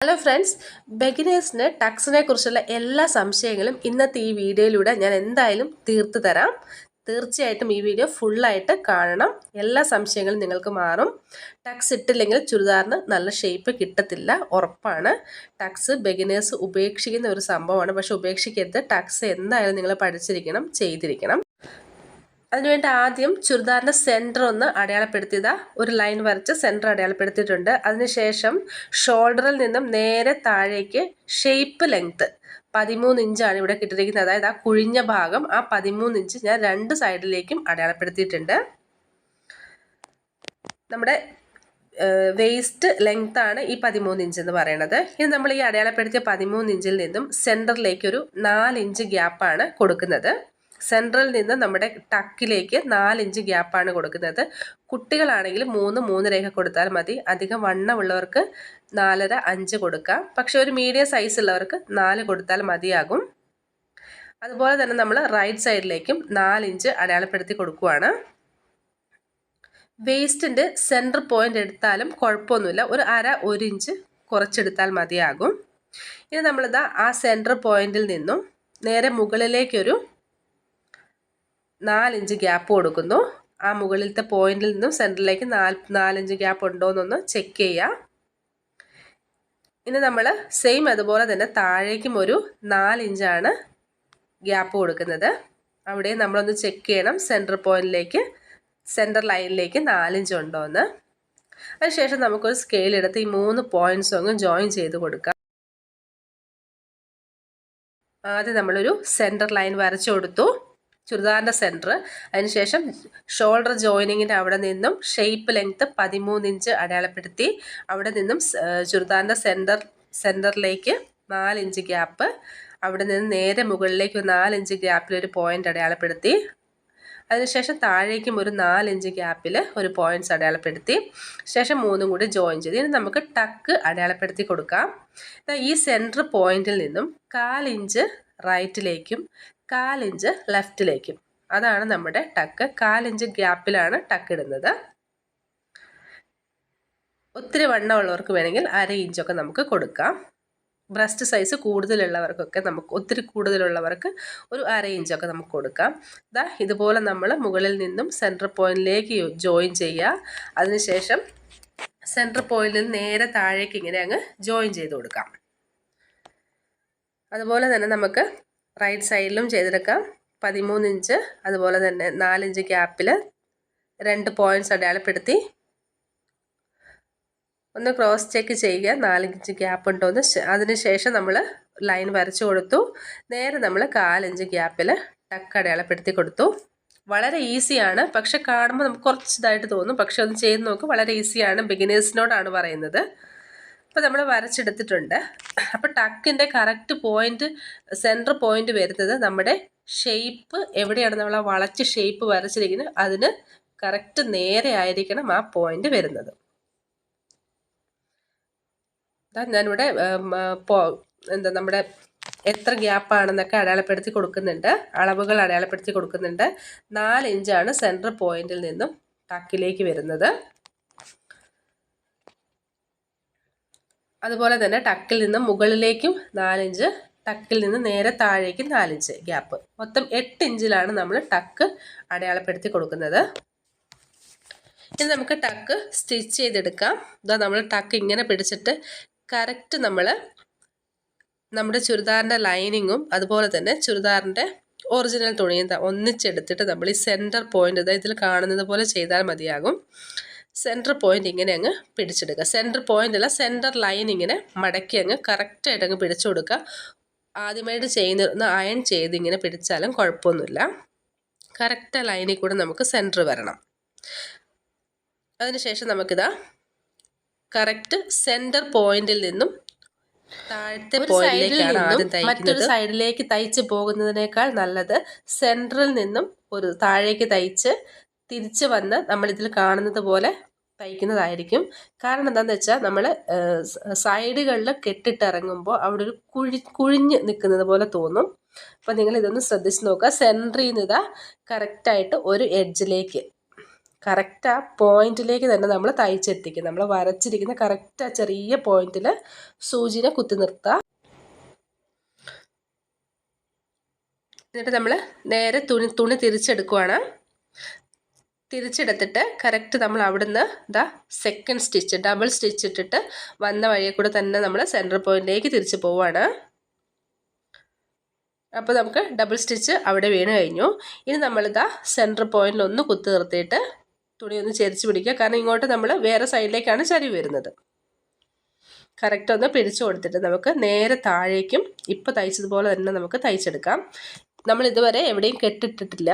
Hello friends, ബിഗിനേഴ്സിന് ടക്സിനെ കുറിച്ചുള്ള എല്ലാ സംശയങ്ങളും ഇന്നത്തെ ഈ വീഡിയോയിലൂടെ ഞാൻ എന്തായാലും തീർത്തു തരാം. തീർച്ചയായിട്ടും ഈ വീഡിയോ ഫുള്ളായിട്ട് കാണണം. എല്ലാ സംശയങ്ങളും നിങ്ങൾക്ക് മാറും. ടക്സ് ഇട്ടില്ലെങ്കിൽ ചുരിദാറിന് നല്ല ഷേപ്പ് കിട്ടത്തില്ല, ഉറപ്പാണ്. ടക്സ് ബിഗിനേഴ്സ് ഉപേക്ഷിക്കുന്ന ഒരു സംഭവമാണ്. പക്ഷെ ഉപേക്ഷിക്കരുത്. ടക്സ് എന്തായാലും നിങ്ങൾ പഠിച്ചിരിക്കണം, ചെയ്തിരിക്കണം. അതിനുവേണ്ടി ആദ്യം ചുരിദാറിൻ്റെ സെൻറ്റർ ഒന്ന് അടയാളപ്പെടുത്തിയതാ, ഒരു ലൈൻ വരച്ച് സെൻറ്റർ അടയാളപ്പെടുത്തിയിട്ടുണ്ട്. അതിനുശേഷം ഷോൾഡറിൽ നിന്നും നേരെ താഴേക്ക് ഷേപ്പ് ലെങ്ത്ത് 13 ഇഞ്ചാണ് ഇവിടെ കിട്ടിയിരിക്കുന്നത്. അതായത് ആ കുഴിഞ്ഞ ഭാഗം, ആ 13 ഇഞ്ച് ഞാൻ രണ്ട് സൈഡിലേക്കും അടയാളപ്പെടുത്തിയിട്ടുണ്ട്. നമ്മുടെ വേസ്റ്റ് ലെങ്ത് ആണ് ഈ 13 ഇഞ്ച് എന്ന് പറയുന്നത്. ഇത് നമ്മൾ ഈ അടയാളപ്പെടുത്തിയ 13 ഇഞ്ചിൽ നിന്നും സെൻറ്ററിലേക്ക് ഒരു 4 ഇഞ്ച് ഗ്യാപ്പാണ് കൊടുക്കുന്നത്. സെൻട്രൽ നിന്ന് നമ്മുടെ ടക്കിലേക്ക് 4 ഇഞ്ച് ഗ്യാപ്പാണ് കൊടുക്കുന്നത്. കുട്ടികളാണെങ്കിൽ 3 കൊടുത്താൽ മതി. അധികം വണ്ണമുള്ളവർക്ക് 4.5 5 കൊടുക്കാം. പക്ഷെ ഒരു മീഡിയം സൈസ് ഉള്ളവർക്ക് 4 കൊടുത്താൽ മതിയാകും. അതുപോലെ തന്നെ നമ്മൾ റൈറ്റ് സൈഡിലേക്കും 4 ഇഞ്ച് അടയാളപ്പെടുത്തി കൊടുക്കുകയാണ്. വേസ്റ്റിൻ്റെ സെൻറ്റർ പോയിന്റ് എടുത്താലും കുഴപ്പമൊന്നുമില്ല. ഒരു 1/2 ഇഞ്ച് കുറച്ചെടുത്താൽ മതിയാകും. ഇനി നമ്മളിതാ ആ സെൻറ്റർ പോയിന്റിൽ നിന്നും നേരെ മുകളിലേക്കൊരു 4 ഇഞ്ച് ഗ്യാപ്പ് കൊടുക്കുന്നു. ആ മുകളിലത്തെ പോയിന്റിൽ നിന്നും സെൻറ്ററിലേക്ക് 4 ഇഞ്ച് ഗ്യാപ്പ് ഉണ്ടോ എന്നൊന്ന് ചെക്ക് ചെയ്യാം. ഇനി നമ്മൾ സെയിം അതുപോലെ തന്നെ താഴേക്കും ഒരു 4 ഇഞ്ചാണ് ഗ്യാപ്പ് കൊടുക്കുന്നത്. അവിടെ നമ്മളൊന്ന് ചെക്ക് ചെയ്യണം സെൻറ്റർ പോയിന്റിലേക്ക്, സെൻറ്റർ ലൈനിലേക്ക് 4 ഇഞ്ച് ഉണ്ടോ എന്ന്. അതിനുശേഷം നമുക്കൊരു സ്കെയിൽ എടുത്ത് ഈ 3 പോയിന്റ്സും അങ്ങ് ജോയിൻ ചെയ്ത് കൊടുക്കാം. ആദ്യം നമ്മളൊരു സെൻറ്റർ ലൈൻ വരച്ചു കൊടുത്തു, ചുരിദാറിൻ്റെ സെൻറ്റർ. അതിനുശേഷം ഷോൾഡർ ജോയിനിങ്ങിൻ്റെ അവിടെ നിന്നും ഷേപ്പ് ലെങ്ത്ത് 13 ഇഞ്ച് അടയാളപ്പെടുത്തി. അവിടെ നിന്നും ചുരിദാറിൻ്റെ സെൻറ്ററിലേക്ക് 4 ഇഞ്ച് ഗ്യാപ്പ്. അവിടെ നിന്ന് നേരെ മുകളിലേക്ക് 4 ഇഞ്ച് ഗ്യാപ്പിലൊരു പോയിൻ്റ് അടയാളപ്പെടുത്തി. അതിനുശേഷം താഴേക്കും ഒരു 4 ഇഞ്ച് ഗ്യാപ്പിൽ ഒരു പോയിൻറ്റ്സ് അടയാളപ്പെടുത്തി. ശേഷം 3 കൂടി ജോയിൻ ചെയ്ത് ഇനി നമുക്ക് ടക്ക് അടയാളപ്പെടുത്തി കൊടുക്കാം. ഈ സെൻറ്റർ പോയിന്റിൽ നിന്നും 1/4 ഇഞ്ച് റൈറ്റിലേക്കും 1/4 ഇഞ്ച് ലെഫ്റ്റിലേക്കും, അതാണ് നമ്മുടെ ടക്ക്. 1/4 ഇഞ്ച് ഗ്യാപ്പിലാണ് ടക്ക് ഇടുന്നത്. ഒത്തിരി വണ്ണമുള്ളവർക്ക് വേണമെങ്കിൽ 1/2 ഇഞ്ചൊക്കെ നമുക്ക് കൊടുക്കാം. ബ്രസ്റ്റ് സൈസ് കൂടുതലുള്ളവർക്കൊക്കെ ഒത്തിരി കൂടുതലുള്ളവർക്ക് ഒരു 1/2 ഇഞ്ചൊക്കെ നമുക്ക് കൊടുക്കാം. ഇതുപോലെ നമ്മൾ മുകളിൽ നിന്നും സെൻറ്റർ പോയിന്റിലേക്ക് ജോയിൻ ചെയ്യുക. അതിനുശേഷം സെൻറ്റർ പോയിന്റിൽ നിന്ന് നേരെ താഴേക്ക് ഇങ്ങനെ അങ്ങ് ജോയിൻ ചെയ്ത് കൊടുക്കാം. അതുപോലെ തന്നെ നമുക്ക് റൈറ്റ് സൈഡിലും ചെയ്തെടുക്കാം. 13 ഇഞ്ച് അതുപോലെ തന്നെ 4 ഇഞ്ച് ഗ്യാപ്പിൽ 2 പോയിന്റ്സ് അടയാളപ്പെടുത്തി ഒന്ന് ക്രോസ് ചെക്ക് ചെയ്യുക, 4 ഇഞ്ച് ഗ്യാപ്പ് ഉണ്ടോ എന്ന്. അതിനുശേഷം നമ്മൾ ലൈൻ വരച്ചു കൊടുത്തു. നേരെ നമ്മൾ 1/4 ഇഞ്ച് ഗ്യാപ്പിൽ ടക്ക് അടയാളപ്പെടുത്തി കൊടുത്തു. വളരെ ഈസിയാണ്, പക്ഷെ കാണുമ്പോൾ നമുക്ക് കുറച്ചിതായിട്ട് തോന്നും. പക്ഷെ ഒന്ന് ചെയ്ത് നോക്കും, വളരെ ഈസിയാണ്. ബിഗിനേഴ്സിനോടാണ് പറയുന്നത്. അപ്പോൾ നമ്മൾ വരച്ചെടുത്തിട്ടുണ്ട്. അപ്പോൾ ടക്കിൻ്റെ കറക്റ്റ് പോയിന്റ്, സെൻറ്റർ പോയിന്റ് വരുന്നത് നമ്മുടെ ഷേപ്പ് എവിടെയാണ് നമ്മൾ ആ വളച്ച് ഷേപ്പ് വരച്ചിരിക്കുന്നത് അതിന് കറക്റ്റ് നേരെ ആയിരിക്കണം ആ പോയിന്റ് വരുന്നത്. ഞാനിവിടെ നമ്മുടെ എത്ര ഗ്യാപ്പാണെന്നൊക്കെ അടയാളപ്പെടുത്തി കൊടുക്കുന്നുണ്ട്, അളവുകൾ അടയാളപ്പെടുത്തി കൊടുക്കുന്നുണ്ട്. 4 ഇഞ്ചാണ് സെൻറ്റർ പോയിന്റിൽ നിന്നും ടക്കിലേക്ക് വരുന്നത്. അതുപോലെ തന്നെ ടക്കിൽ നിന്നും മുകളിലേക്കും 4 ഇഞ്ച്, ടക്കിൽ നിന്ന് നേരെ താഴേക്കും 4 ഇഞ്ച് ഗ്യാപ്പ്. മൊത്തം 8 ഇഞ്ചിലാണ് നമ്മൾ ടക്ക് അടയാളപ്പെടുത്തി കൊടുക്കുന്നത്. ഇനി നമുക്ക് ടക്ക് സ്റ്റിച്ച് ചെയ്തെടുക്കാം. നമ്മൾ ടക്ക് ഇങ്ങനെ പിടിച്ചിട്ട് കറക്റ്റ് നമ്മുടെ ചുരിദാറിൻ്റെ ലൈനിങ്ങും അതുപോലെ തന്നെ ചുരിദാറിൻ്റെ ഒറിജിനൽ തുണിയും ഒന്നിച്ചെടുത്തിട്ട് നമ്മൾ ഈ സെൻറ്റർ പോയിന്റ് ഇതിൽ കാണുന്നത് പോലെ ചെയ്താൽ മതിയാകും. സെൻറ്റർ പോയിന്റ് ഇങ്ങനെ അങ്ങ് പിടിച്ചെടുക്കുക. സെൻറ്റർ പോയിന്റ് അല്ല, സെൻറ്റർ ലൈൻ ഇങ്ങനെ മടക്കി അങ്ങ് കറക്റ്റായിട്ട് അങ്ങ് പിടിച്ചു കൊടുക്കുക. ആദ്യമായിട്ട് ചെയ്യുന്ന അയൺ ചെയ്ത് ഇങ്ങനെ പിടിച്ചാലും കുഴപ്പമൊന്നുമില്ല. കറക്റ്റ് ലൈനിൽ കൂടെ നമുക്ക് സെൻറ്റർ വരണം. അതിനുശേഷം നമുക്കിതാ കറക്റ്റ് സെൻറ്റർ പോയിന്റിൽ നിന്നും താഴത്തെ പോയിന്റിലേക്കാണ് ആദ്യം തയ്ക്കുന്നത്. മറ്റൊരു സൈഡിലേക്ക് തയ്ച്ച് പോകുന്നതിനേക്കാൾ നല്ലത് സെൻറ്ററിൽ നിന്നും ഒരു താഴേക്ക് തയ്ച്ച് തിരിച്ച് വന്ന് നമ്മളിതിൽ കാണുന്നത് പോലെ തയ്ക്കുന്നതായിരിക്കും. കാരണം എന്താണെന്ന് വെച്ചാൽ നമ്മൾ സൈഡുകളിൽ കെട്ടിട്ടിറങ്ങുമ്പോൾ അവിടെ ഒരു കുഴിഞ്ഞ് നിൽക്കുന്നത് പോലെ തോന്നും. അപ്പോൾ നിങ്ങൾ ഇതൊന്ന് ശ്രദ്ധിച്ച് നോക്കുക. സെൻറ്ററിൽ നിന്ന് കറക്റ്റായിട്ട് ഒരു എഡ്ജിലേക്ക് കറക്റ്റ് ആ പോയിന്റിലേക്ക് തന്നെ നമ്മൾ തയ്ച്ചെത്തിക്കും. നമ്മൾ വരച്ചിരിക്കുന്ന കറക്റ്റ് ആ ചെറിയ പോയിന്റിൽ സൂചിനെ കുത്തി നിർത്തുക. എന്നിട്ട് നമ്മൾ നേരെ തുണി തിരിച്ചെടുക്കുവാണ്. തിരിച്ചെടുത്തിട്ട് കറക്റ്റ് നമ്മൾ അവിടുന്ന് സെക്കൻഡ് സ്റ്റിച്ച് ഡബിൾ സ്റ്റിച്ച് ഇട്ടിട്ട് വന്ന വഴിയെ കൂടെ തന്നെ നമ്മൾ സെൻറ്റർ പോയിന്റിലേക്ക് തിരിച്ചു പോവുകയാണ്. അപ്പോൾ നമുക്ക് ഡബിൾ സ്റ്റിച്ച് അവിടെ വീണ് കഴിഞ്ഞു. ഇനി നമ്മളിതാ സെൻറ്റർ പോയിന്റിൽ ഒന്ന് കുത്തി നിർത്തിയിട്ട് തുണി ഒന്ന് ചെരിച്ച് പിടിക്കുക. കാരണം ഇങ്ങോട്ട് നമ്മൾ വേറെ സൈഡിലേക്കാണ് ചരിവ് വരുന്നത്. കറക്റ്റ് ഒന്ന് പിടിച്ചു കൊടുത്തിട്ട് നമുക്ക് നേരെ താഴേക്കും ഇപ്പോൾ തയ്ച്ചതുപോലെ തന്നെ നമുക്ക് തയ്ച്ചെടുക്കാം. നമ്മൾ ഇതുവരെ എവിടെയും കെട്ടിട്ടിട്ടില്ല.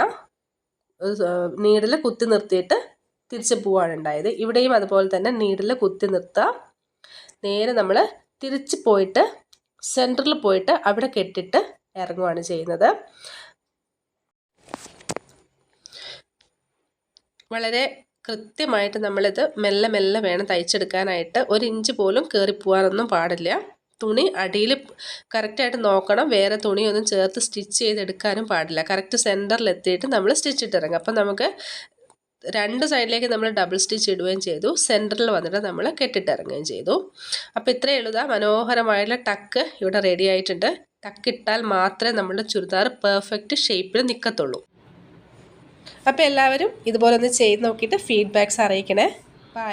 നീഡിൽ കുത്തി നിർത്തിയിട്ട് തിരിച്ച് പോവാണ് ഉണ്ടായത്. ഇവിടെയും അതുപോലെ തന്നെ നീഡിൽ കുത്തി നിർത്തുക. നേരെ നമ്മൾ തിരിച്ച് പോയിട്ട് സെൻറ്ററിൽ പോയിട്ട് അവിടെ കെട്ടിട്ട് ഇറങ്ങുകയാണ് ചെയ്യുന്നത്. വളരെ കൃത്യമായിട്ട് നമ്മളിത് മെല്ലെ മെല്ലെ വേണം തയ്ച്ചെടുക്കാനായിട്ട്. 1 ഇഞ്ച് പോലും കയറിപ്പോവാനൊന്നും പാടില്ല. തുണി അടിയിൽ കറക്റ്റായിട്ട് നോക്കണം. വേറെ തുണിയൊന്നും ചേർത്ത് സ്റ്റിച്ച് ചെയ്തെടുക്കാനും പാടില്ല. കറക്റ്റ് സെൻറ്ററിൽ എത്തിയിട്ട് നമ്മൾ സ്റ്റിച്ച് ഇട്ടിറങ്ങും. അപ്പം നമുക്ക് 2 സൈഡിലേക്ക് നമ്മൾ ഡബിൾ സ്റ്റിച്ച് ഇടുകയും ചെയ്തു. സെൻറ്ററിൽ വന്നിട്ട് നമ്മൾ കെട്ടിട്ടിറങ്ങുകയും ചെയ്തു. അപ്പോൾ ഇത്രയേ ഉള്ളൂ. മനോഹരമായുള്ള ടക്ക് ഇവിടെ റെഡി ആയിട്ടുണ്ട്. ടക്ക് ഇട്ടാൽ മാത്രമേ നമ്മുടെ ചുരിദാർ പെർഫെക്റ്റ് ഷേപ്പിൽ നിൽക്കത്തുള്ളൂ. അപ്പോൾ എല്ലാവരും ഇതുപോലെ ഒന്ന് ചെയ്ത് നോക്കിയിട്ട് ഫീഡ്ബാക്ക്സ് അറിയിക്കണേ.